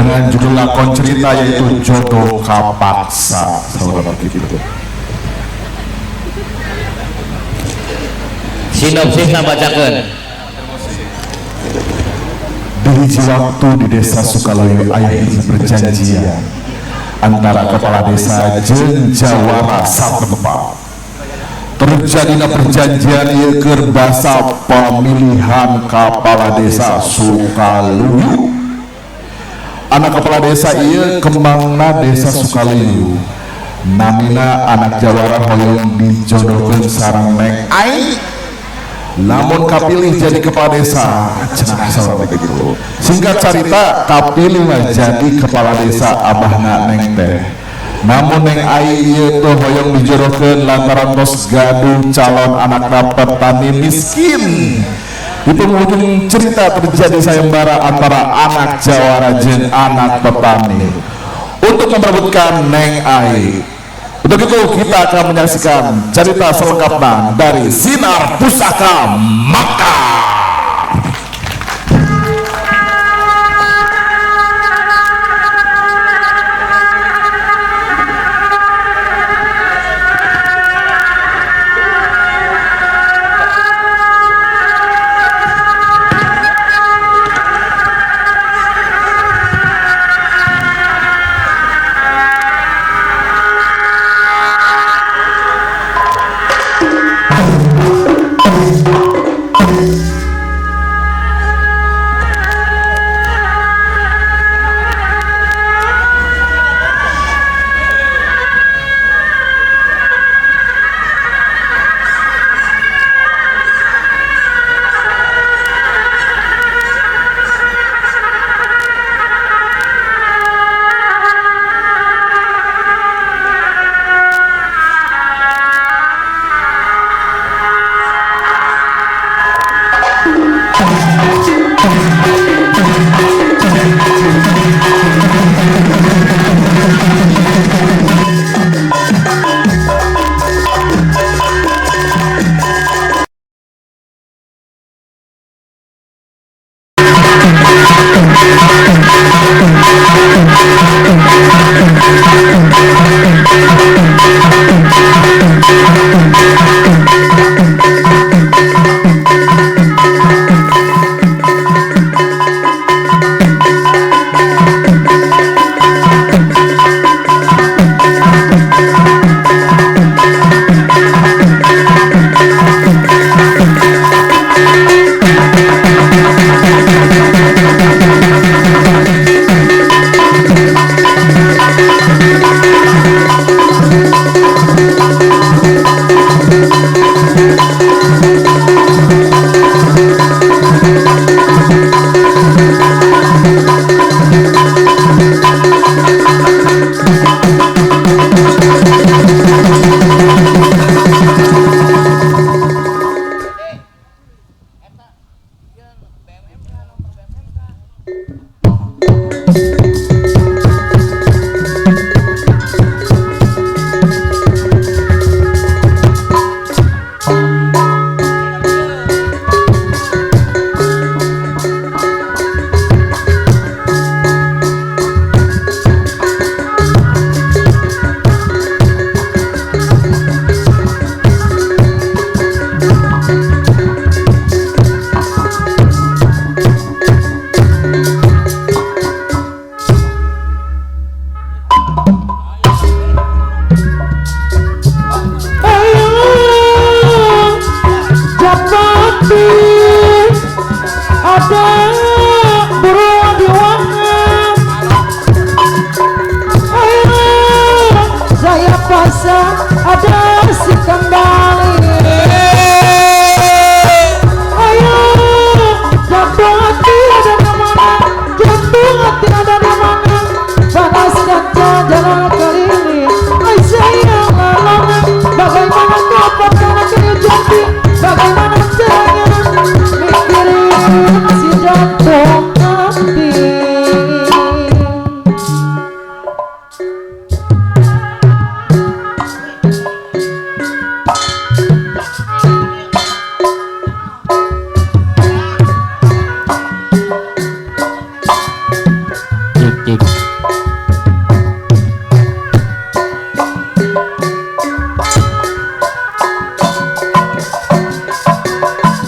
dengan judul lakon cerita yaitu Jodoh Kapaksa. Saudara begitu. Sinopsisna bacakeun. Di hiji waktu di desa Sukaloyo aya hiji perjanjian antara kepala desa jeung jawara satempat. Terjadinya perjanjian ieu keur basa pemilihan kepala desa Sukaloyo. Anak kepala desa ieu kembangna desa Sukaloyo. Namina anak jawara hoyong dijodohkeun sareng Neng Ai. Lamun kapilih jadi kepala desa, cenah saudara begitu. Singkat cerita, kapilih jadi kepala desa abahna Neng teh. Namun Neng Ai ieu teh hoyong dijodohkeun lantaran tos gaduh calon anak petani miskin. Di penghujung cerita terjadi sayembara antara anak jawara jeung anak petani untuk memperebutkan Neng Ai. Untuk itu kita akan menyaksikan cerita selengkapnya dari Sinar Pusaka Mekar.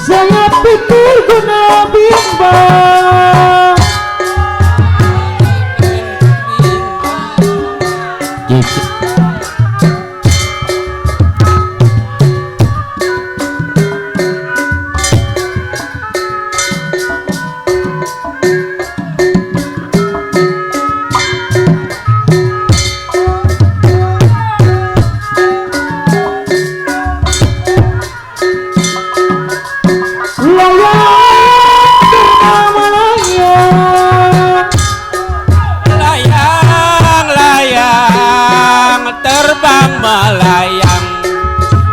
Saya pikir guna bimbang layang terbang melayang,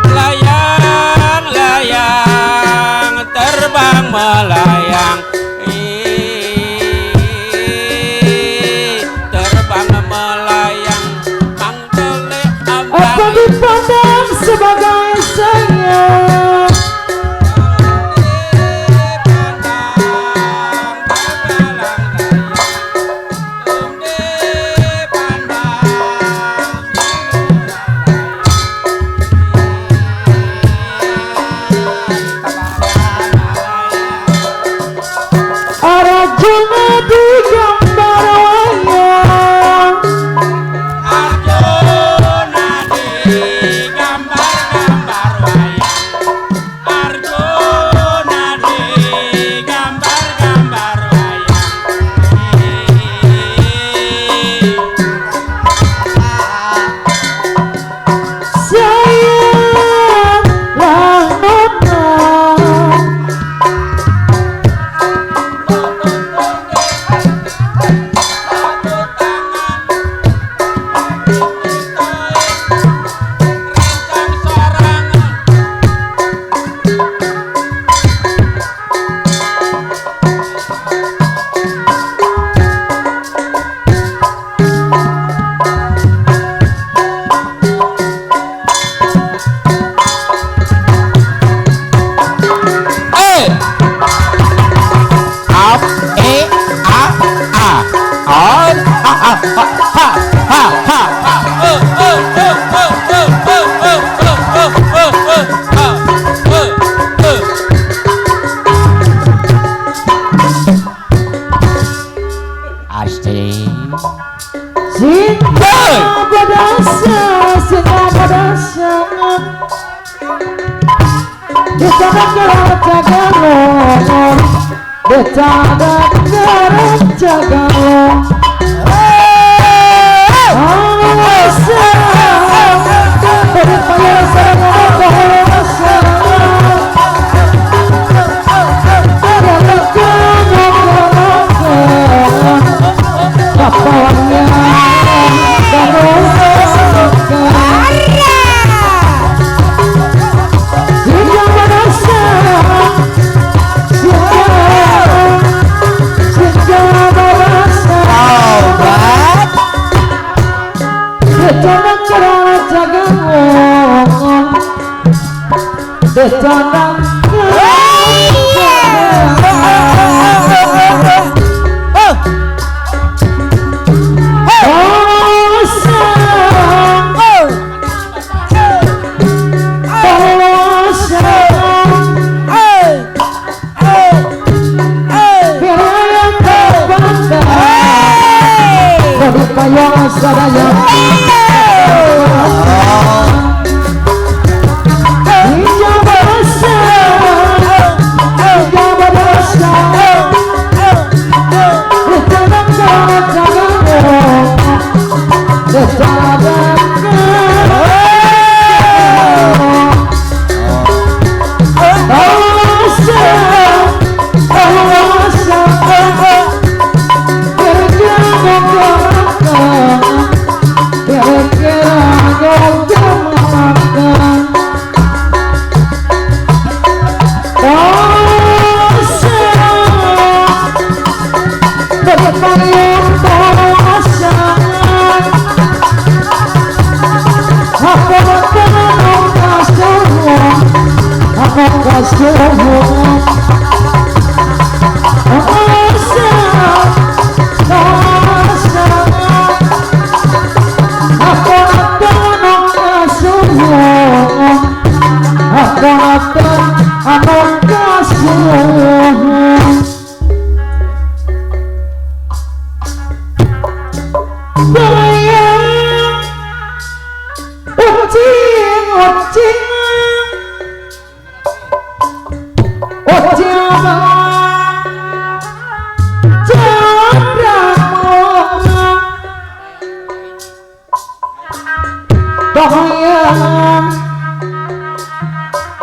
layang terbang melayang, terbang melayang, mangkole apa ambang dipandang sebagai sayang Arjuna di gambar wayang Arjuna di gambar-gambar wayang, Arjuna di gambar-gambar wayang, sayang lanona cinta berdasa, cinta berdasa di tanah geraja galon, di tanah geraja galon. Apa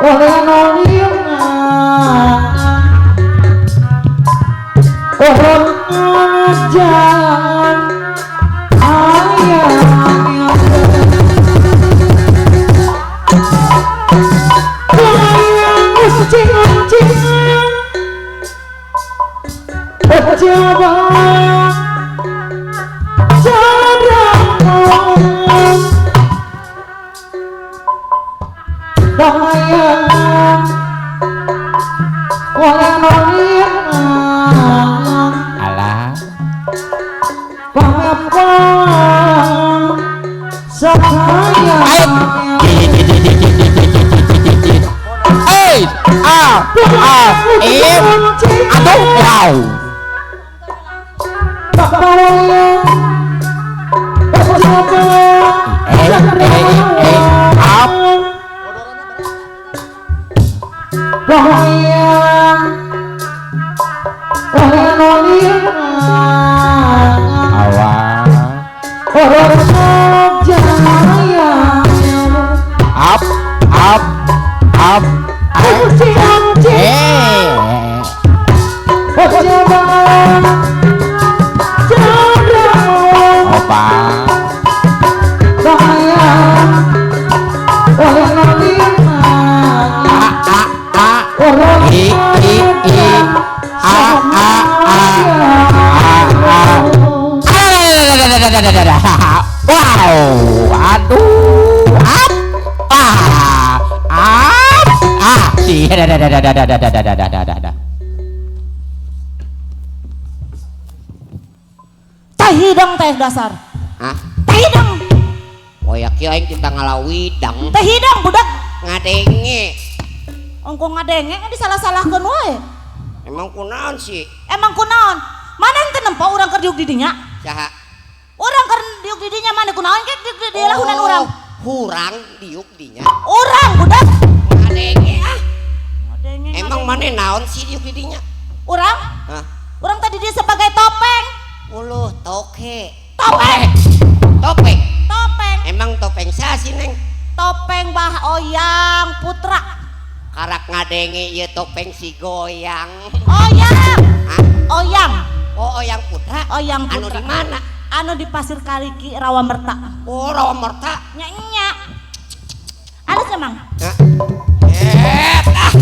oleh nolian orang ajan ayam ucing-ucing pejabat cadangan bayang oleh nolian Alah. pangapang sakayang Aduh, wow. Up. Up, up, up. Opa. Wow, aduh, Teh hidang teh dasar. Hah? Teh hidang. Oh ya kira aing kita ngalawidang Teh hidang budak. ngadenge. Engko ngadenge disalah-salahkeun wae. Emang kunaon sih? Emang kunaon? Mana yang tempo urang keur diuk di dinya? Saha? Urang keur diuk di dinya mana kunaon ke di lahunan urang? Hurang diuk dinya. Urang budak. Ngadenge ah. Ngadenge. Emang mana naon sih diuk di dinya? Urang? Hah? Urang tadi dia sebagai topeng. Uluh toke. Topeng. Topeng. Topeng. Emang topeng sa sih neng? Topeng Bah Oyang Putra. Karak ngadenge ieu topeng si goyang. Oyang. Hah? Oyang. Oh oyang putra. Oyang Anu Putra. di mana? Anu di Pasir Kaliki Rawamerta. Oh Rawamerta. Nya. Alus emang. Hah? Ah.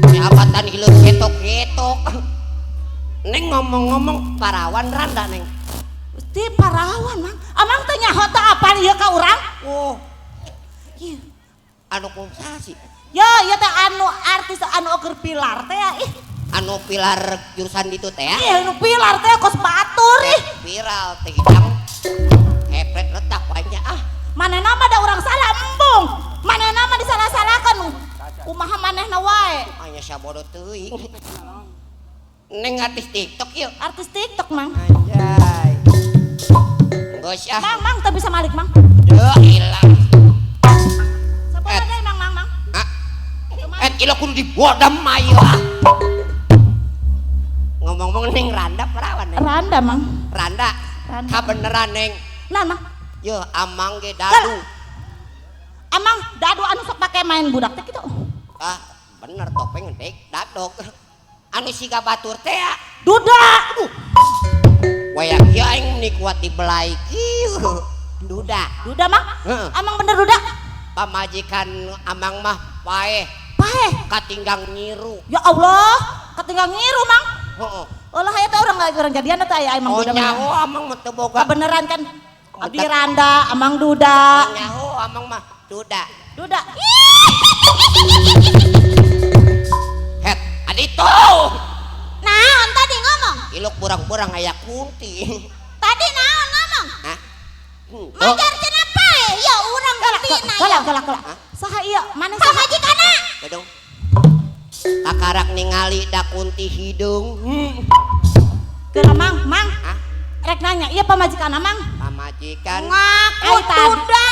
Jabatan hilir getok-getok. Neng ngomong-ngomong parawan randa neng. Ti parawan mang. Amang teh nyaho teh apa ieu ka urang? Oh, Ieu. anu kumsa sih. Ya, ieu teh anu artis anu keur pilar teh ih. Anu pilar jurusan itu teh ya. Ih, anu pilar teh kos batur ih. Viral teh hidang. Hepret letak banyak ah. Manehna mah da urang salah embung. Manehna mah disalah-salahkeun. Kumaha manehna wae? Hanya sabodo teuing. Neng artis TikTok yuk. Artis TikTok mang. Anjay. Bos ah. Mang teh bisa malik mang. Ya ilang. Sabar deui mang. Ah. Kilo kudu dibodam ayo ah. Ngomong-ngomong neng randa perawan neng. Randa mang. Randa. Randa. Kabeneran neng. Nah mang. Yo amang ge dadu. Amang dadu anu sok pake main budak teh kitu. Ah, bener topeng dek dadok. Anu siga batur teh ya. Duda. Waya kieu aing nikmati belai kieu. Duda. Duda mang. Heeh. Amang bener duda. Pamajikan amang mah paeh Paeh. katinggang nyiru. Ya Allah, ketinggal ngiru mang. Heeh. Ulah aya teh urang jadian teh aya emang Oh duda nyaho mang. amang mah teu boga. Beneran kan? Abdi Randa, amang duda. Nyaho amang mah duda. Duda. Het, adito. Naon tadi ngomong? Iluk burang-burang aya kunti. Tadi naon ngomong? Hah? Majar cenah pae, ya urang ngertina ya. Galak. Saha ieu? Maneh saha majikana? Gedung. Takarak ningali da kunti hidung. Geura mang. Hah? Rek nanya, ieu pamajikanna mang? Pamajikan. Ngaku duda.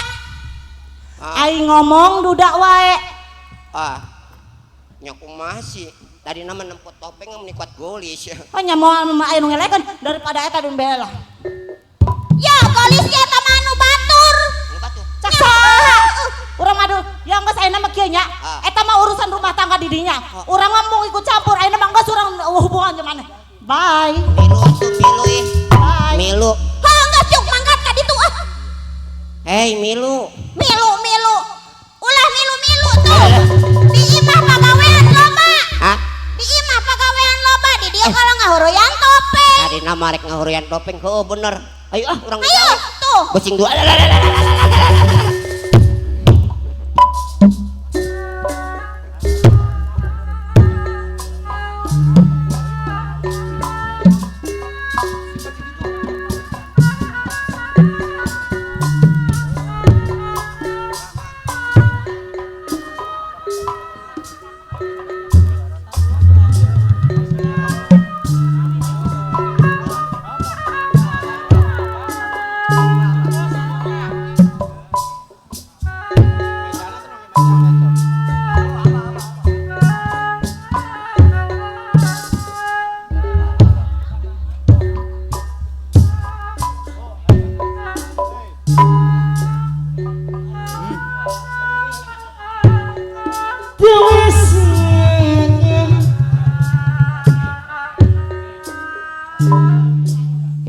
Ah, Aing ngomong duda wae. nyaku masih. Tadi nama nempot topeng menikmat golis. Oh nya moal aya nu ngelekeun daripada eta dun bela. Ya, golis ge eta mah anu batur. Batu. Cak saha? yang geus ayeuna mah kieu nya. Ah. Eta mah urusan rumah tangga di dinya. Urang mah mau ikut campur, ayeuna mah geus urang hubungan jeung maneh. Bye. Milu tuh milu ih. Bye. Milu. Ha geus cuk mangkat ka ditu ah. Hei milu. Milu. Ulah milu tuh. Di imah pagawean loba. Hah? Di imah pagawean loba di dia kalau ngahuruyan topeng. Tadi nama rek ngahurian topeng heuh bener. Ayo ah urang Ayo tuh. Beucing dua.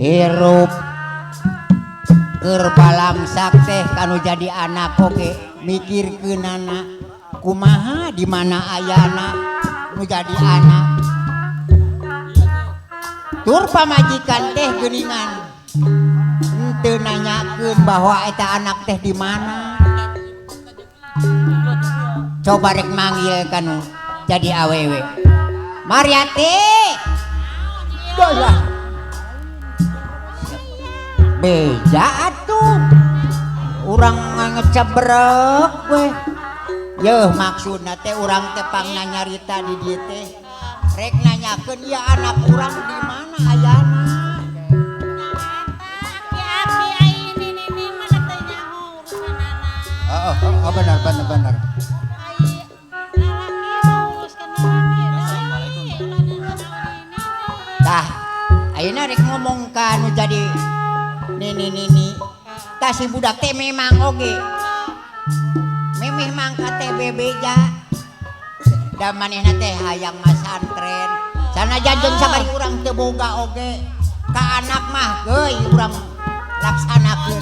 Hirup keur balamsak teh kanu jadi anak oge mikirkeunana kumaha di mana ayana nu jadi anak tur pamajikan teh geuningan henteu nanyakeun bahwa eta anak teh di mana coba rek manggil kanu jadi awewe Mariati dolah beja atuh urang ngecebrek we yeuh maksudna teh urang teh pangna nyarita di dieu teh rek nanyakeun ieu anak urang di mana ayana Aki ini mana teh nyaho urusanana. oh benar tah ayeuna rek ngomong ka nu jadi nini tah si budak teh memang oge memeh mangka teh bebeja da manehna teh hayang masantren sanajan jeung sabari urang teu boga oge ka anak mah geuy urang laksanakeun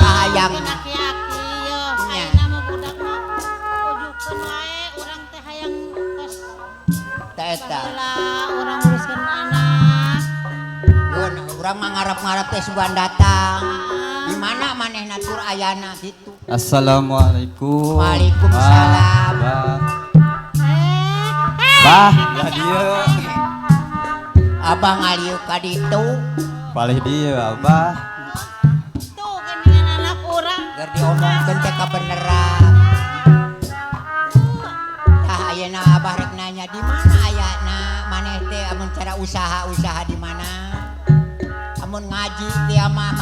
kahayang Aki-aki yo Nya. ayeuna mah budak mah ujukeun wae urang teh hayang kos teh eta lah urang uruskeun anak. urang mah ngarep-ngarep teh sugan datang di mana manehna tur ayana gitu. Assalamualaikum. Waalaikumsalam. Bah, lah dieu. Abah ngaliuk ka ditu Palih dieu Abah. Tuh geuningan anak urang. keur diomongkeun teh kabeneran. Tah ayeuna Abah rek nanya di mana ayana maneh teh amun cara usaha di mana? Amun ngaji teh mah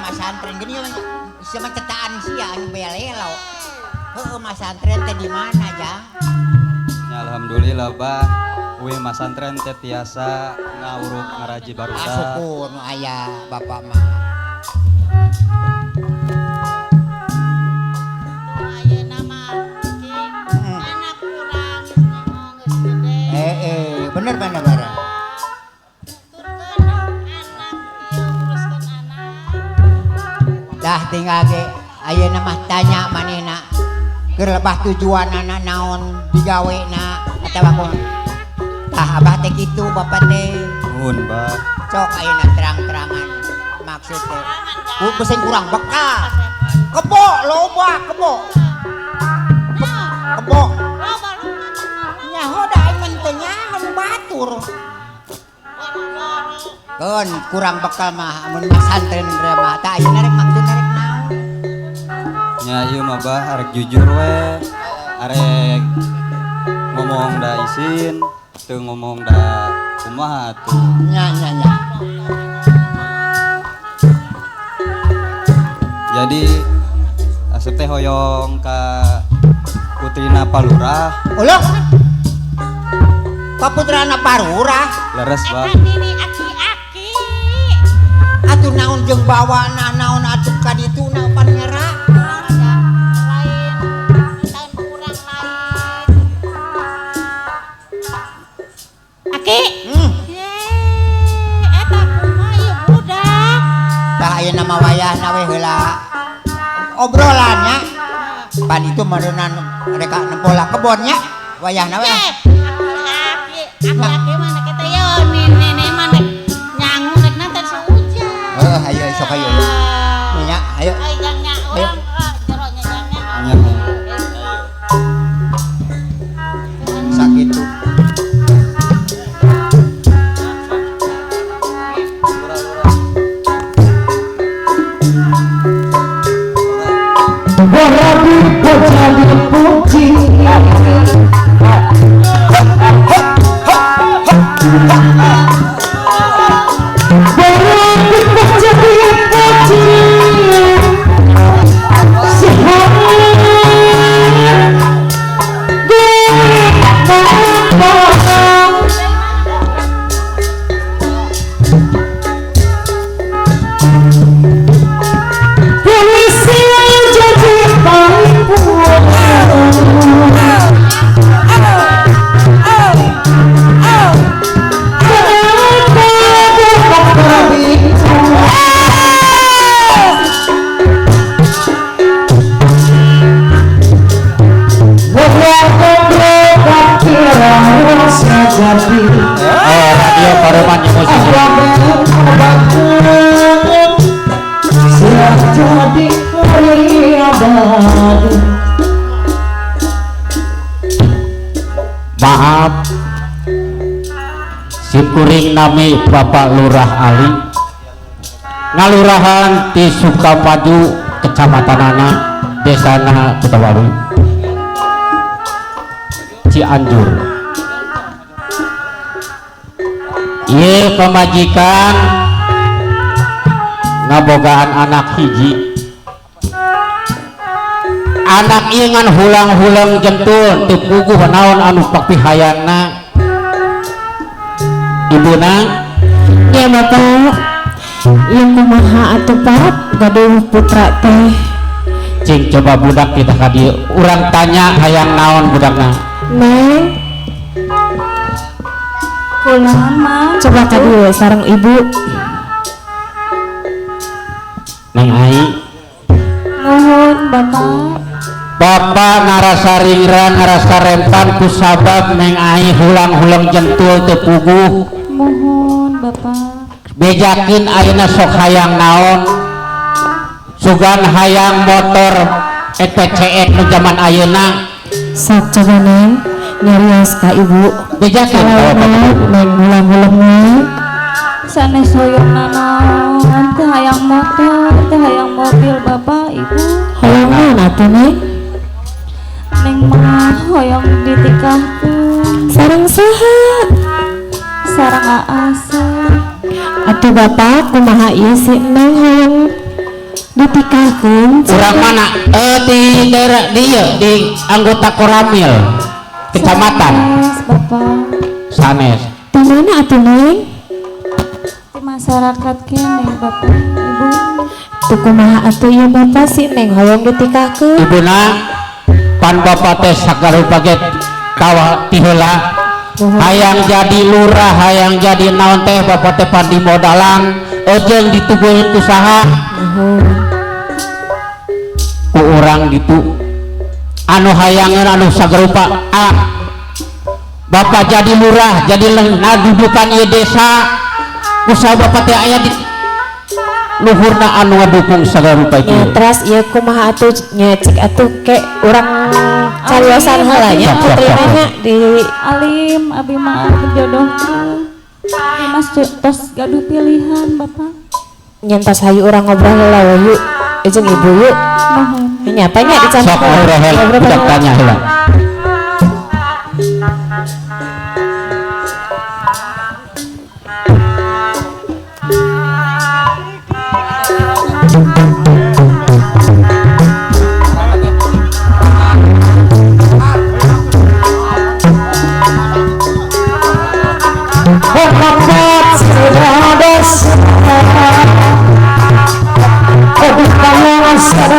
Mas santren gini sama cetaan sia anu belelo. Heuh Mas santren teh di mana ja? Ya, alhamdulillah Bah. Uwe Mas santren teh tiasa ngawuruk ngaraji barudak. Syukur nu aya bapak mah. Tuh ayeuna mah cing anak urang geus nyaho geus gede. Bener. Turkeun anak ieu uruskeun anak. Dah tinggal ge ayeuna mah tanya manehna keur lebah tujuanana naon digawena atawa kumaha. Tah Abah teh kitu bapak teh. Nuhun Bah. Sok ayeuna terang-terangan maksud teh. Pusing kurang bekal. Kebo loba kebo. Kebo. Nyaho da aing teh nyaho nu batur. Keun kurang bekal mah mun Mas santren re mah tah ayeuna rek maksudna rek naon. Nya ieu mah Bah arek jujur we. Arek ngomong da isin, teu ngomong da kumaha tuh. Nya. Jadi asep teh hoyong ka putrina Palurah. Ulah. Paputrana Parurah Leres Bah. Eta nini aki-aki. atuh naon jeung bawana naon atuh ka ditu na pan nyerah. lain tahun kurang lain Aki eta kumaha ieu budak Tah aya nama wayahna we heula. Obrolannya pan itu meunaan mereka nempola kebonnya wayahna we. aki mana kita yo nini mana nyangu nek nanti sehujan Ayo sok ayo. Nya, ayo. ay jangnya urang jeronya jangnya Nya. Sakitu. Radio Pareman musik. Maaf, si kuring nami Bapak Lurah Ali, ngalurahan di Sukapadu, kecamatanana, desana Kutawaru, Cianjur. Ieu pamajikan ngabogaan anak hiji. Anak ieu ngan hulang-hulang jentul teu puguh naon anu papihayangna. Ibuna Ya Bapak, yang kumaha atuh Pak, gaduh putra teh. cing coba budak kita ka dieu urang tanya hayang naon budakna. Neng, kunaon mah coba ka dieu sareng ibu. Neng Ai, Nuhun Bapak. Bapak ngarasa ringran ngarasa rempan ku sabab Neng Ai hulang-hulang jentul teu puguh. Mohon Bapak. Bejakin ayeuna sok hayang naon sugan hayang motor ETCX nu zaman ayeuna Sok coba Neng, nyarios ka ibu. bejakin Kalau Neng hulang-hulang Neng. sanes hoyongna naon teh hayang motor teh hayang mobil bapak ibu Hayang naon atuh Neng? neng mah hoyong ditikahkeun Sareng saha? sareng aasa Atuh Bapak, kumaha ieu si Neng hayang ditikahkeun? urang mana di daerah dieu di anggota Koramil kecamatan sanes bapak sanes Di mana atuh Neng? di masyarakat kene bapak ibu Tuh kumaha atuh ieu Bapak si Neng hayang ditikahkeun? ibuna pan bapak teh sakarupa ge tawa ti heula hayang jadi lurah hayang jadi naon teh bapak teh pan di modalan jeung dituguheun ku saha ku urang gitu anu hayangeun anu sagarupa bapak jadi lurah jadi ngadudukan ieu desa ku saha bapak teh aya di luhurna anu ngadukung sagarupa Ya, ieu terus ieu kumaha atuh nyecik atuh ke urang cariosan heula nya Siap, putri siap, siap. nya di alim abi mah dijodohkeun Dimas tos gaduh pilihan bapak nyentos hayu urang ngobrol heula we yuk. Jeung ibu yuk. mohon Nya tanya dicampur. sok ngobrol budak tanya heula Sudah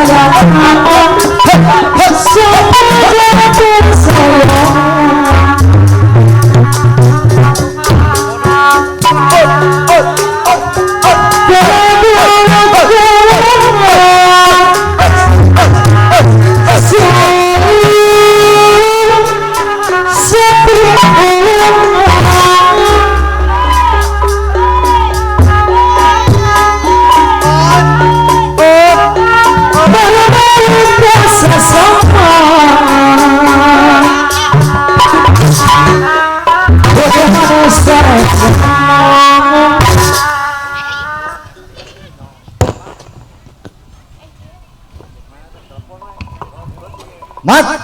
Mat.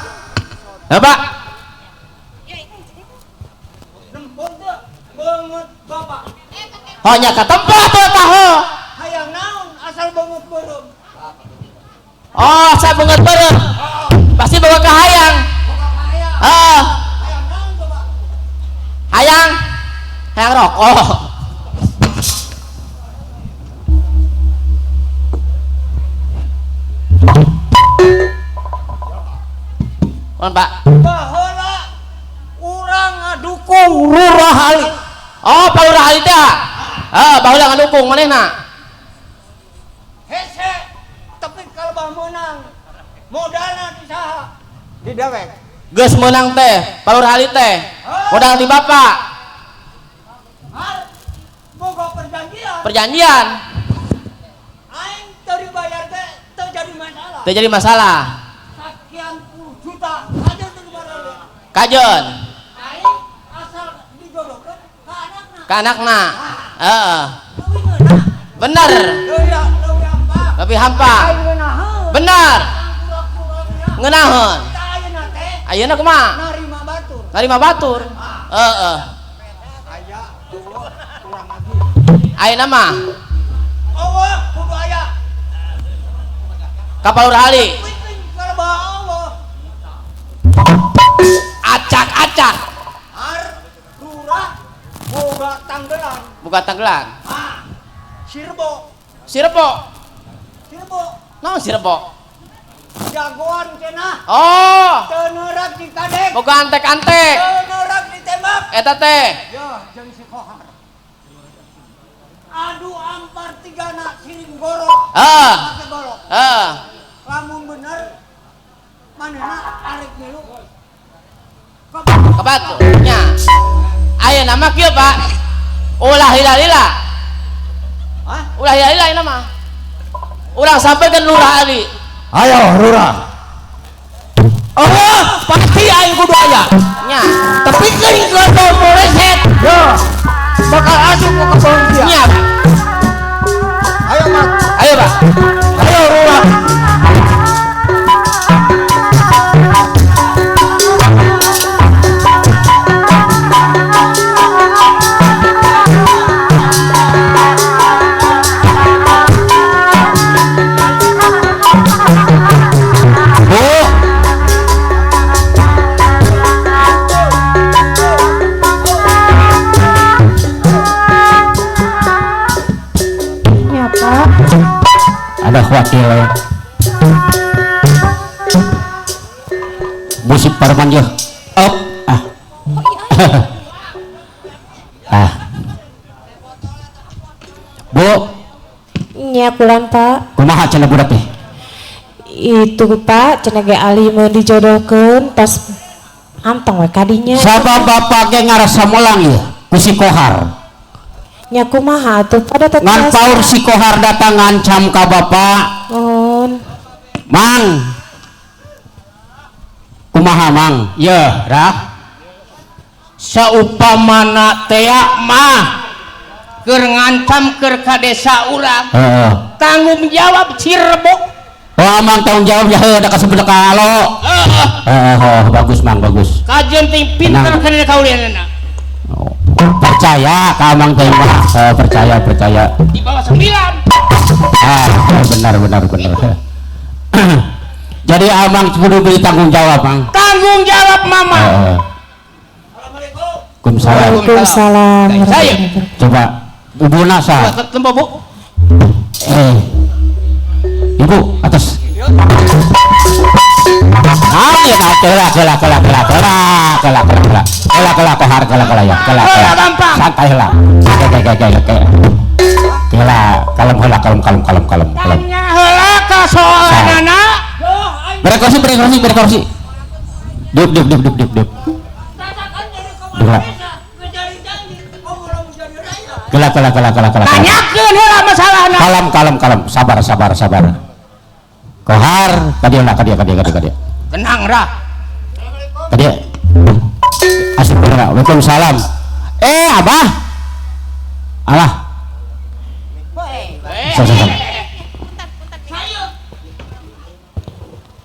Apa? Hanya ke tempat tuh tahu. Hayang naon asal banget beureum. Oh, saya banget bareng. Pasti bawa ke hayang. Ah. Hayang. Hayang rokok. Kon Pak. Baheula urang ngadukung Lurah Ali. Oh, Pak Lurah Ali teh. Baheula ngadukung manehna. Hese tapi kalebah menang modalna di saha? Di dewek. Geus meunang teh, Pak Lurah Ali teh. Modal di Bapak. Boga perjanjian. Perjanjian. Aing teu dibayar teh teu jadi masalah. Teu jadi masalah. Sekian puluh juta aja teu dibayar. Kajeun. Aing asal dijodohkeun ka anakna. Ka anakna. Heeh. Leuwih ngeunah. Bener. Leuwih hampa. Lebih hampa. Aing ngeunaheun. Bener. Kurang-kurangnya. Ngeunaheun. Tah ayeuna teh Ayeuna kumaha? narima batur. Narima batur. Heeh. Aya dulu kurang lagi. Ayeuna mah Allah kudu aya. ka Pak Lurah Ali. Ping kalebah Allah. Acak-acak. Har lurah boga tanggelan. Buka tanggelan. Sirbo. Sirebo. Sirbo. Naon sirebo? Jagoan cenah. Oh, Teu neurak di kadek. boga antek-antek. Teu neurak ditembak. Eta teh. Ya, jeung si Kohar. Adu ampar tigana siring gorok. Heeh. Make golok. Heeh. Lamun bener manehna arek milu. Kabatu. Nya. Ayeuna mah kieu, Pak. Ulah lila-lila. Hah? Ulah lila-lila ayeuna mah. Urang sampaikeun Lurah Ali. Ayo Lurah. Oh, pasti aing kudu aya. Nya. Tapi keuing keun poreset. Ya. Bakal asup ke kebon dia. Nya. Ayo, Mat. Ayo, Pak. Ayo, Lurah. Ya Pak. Ada wakil musik Parman yo. Oh, Bu, Nya pulang Pak. kumaha cenah budak teh? Itu Pak cenah ge Ali mau dijodohkeun pas antong we kadinya. Sabab bapak ge ngarasa molang ieu ku si Kohar. Nya kumaha atuh pada tetep. Ngan paur si Kohar datang ngancam ka bapak. On. Mang. Kumaha Mang? Ye, Rah. Saupamana teh mah keur ngancam keur ka desa urang. Heeh. Tanggung jawab Sirebo. Oh, Amang tanggung jawab ya ada kasebut kalo. Bagus Mang, bagus. Kajian ting pintar kana kaulianna. Oh, percaya ka Amang teh mah. Percaya. Di bawah 9. Benar. Jadi Amang kudu beri tanggung jawab, Mang. Tanggung jawab Mama. Waalaikumsalam. Saya. Coba Ibu Nasa. Tempo Bu. Ibu atas. Ayo kela ya. Santai lah. Kalem. Tanya heula ka soalana. Berkursi. Dip. Kela. Tanyakeun heula masalahna. Kalem. Sabar. Kohar, kadia. Tenang Rah. Kadia. Astagfirullah. Waalaikumsalam. Abah. Alah.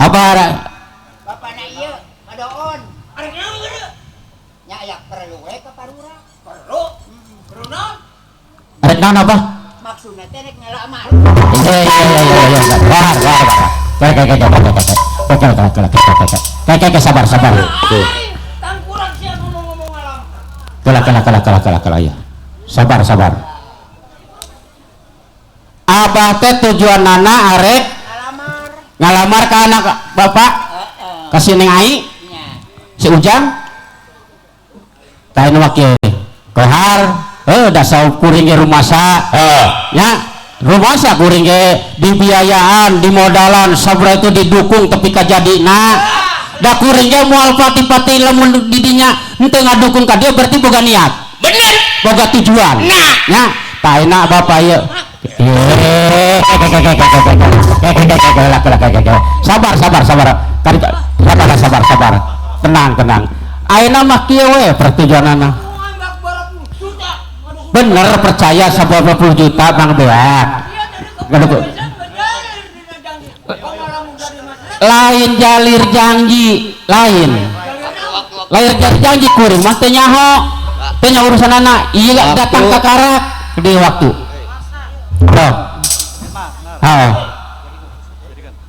Apa? Bapakna Nah, apa? Maksudnya teh rek ngalamar. Iya. Kayak sabar. Tang kurang sia ngomong ngalam. Kalah ya. Sabar. Abah teh tujuan nana arek ngalamar ke anak bapak. Kasih Neng Ai. Si Ujang. Kain wakil. Kohar. Dasar kuring ge rumah sa. Ya. Rumah sa kuring ge dibiayaan, dimodalan, sabra itu didukung tapi kajadina. Da kuring ge moal pati-pati lamun didinya henteu ngadukung ka dia berarti boga niat. Bener. Boga tujuan. Nah, nya taina bapak ieu. Sabar. Tenang. Ayeuna mah kieu we pertujuanana. Bener percaya 90 juta Bang Beak. Lain jalir janji, lain janji kuring mah teh nyaho. Teh nya urusanana ieu datang ka karak di waktu.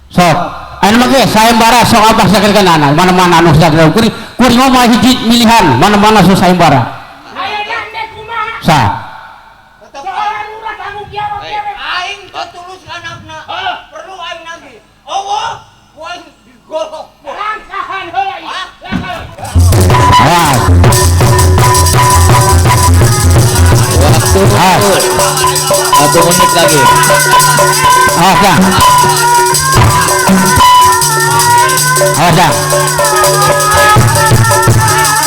Sok, anu mah ge sayembara sok abah sakerenana, mana-mana anu sakerenana kuring mah hiji milihan, mana-mana sok sayembara. Sa. Seorang urang tanggung jawab aing tulus anakna. Perlu aing lagi. Allah, poin digolok. Langkahan heula ieu. Awas. Waktu 1 menit lagi. Awas ya.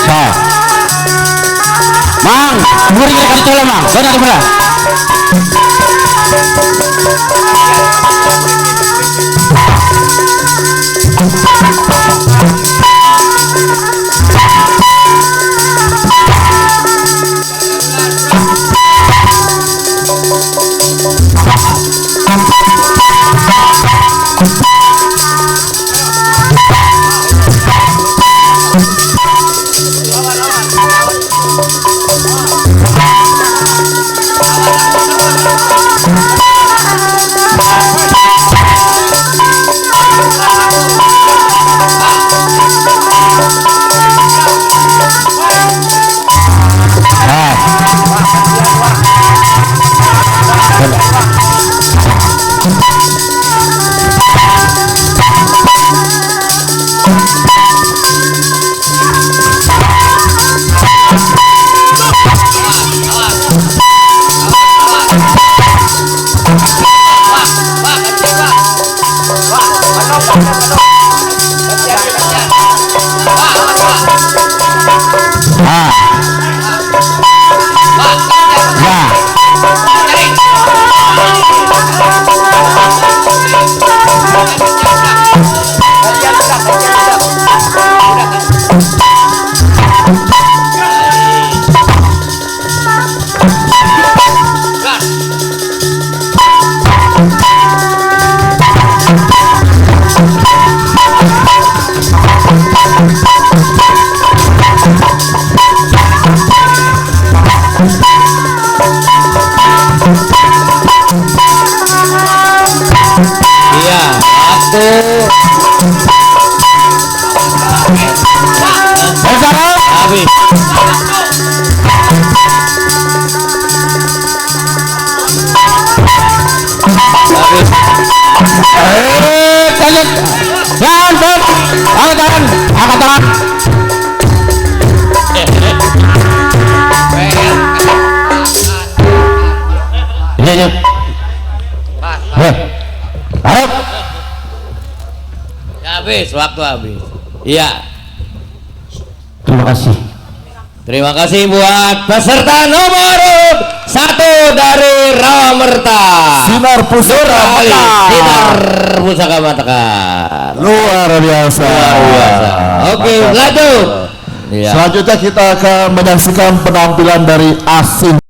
So. Mang, buri kita kasih tolong mang. Benar. Waktu habis. Iya. Terima kasih buat peserta nomor 1 dari Ramerta. Sinar Pusaka Matakan. Luar biasa. Oke, lanjut. Selanjutnya kita akan menyaksikan penampilan dari Asin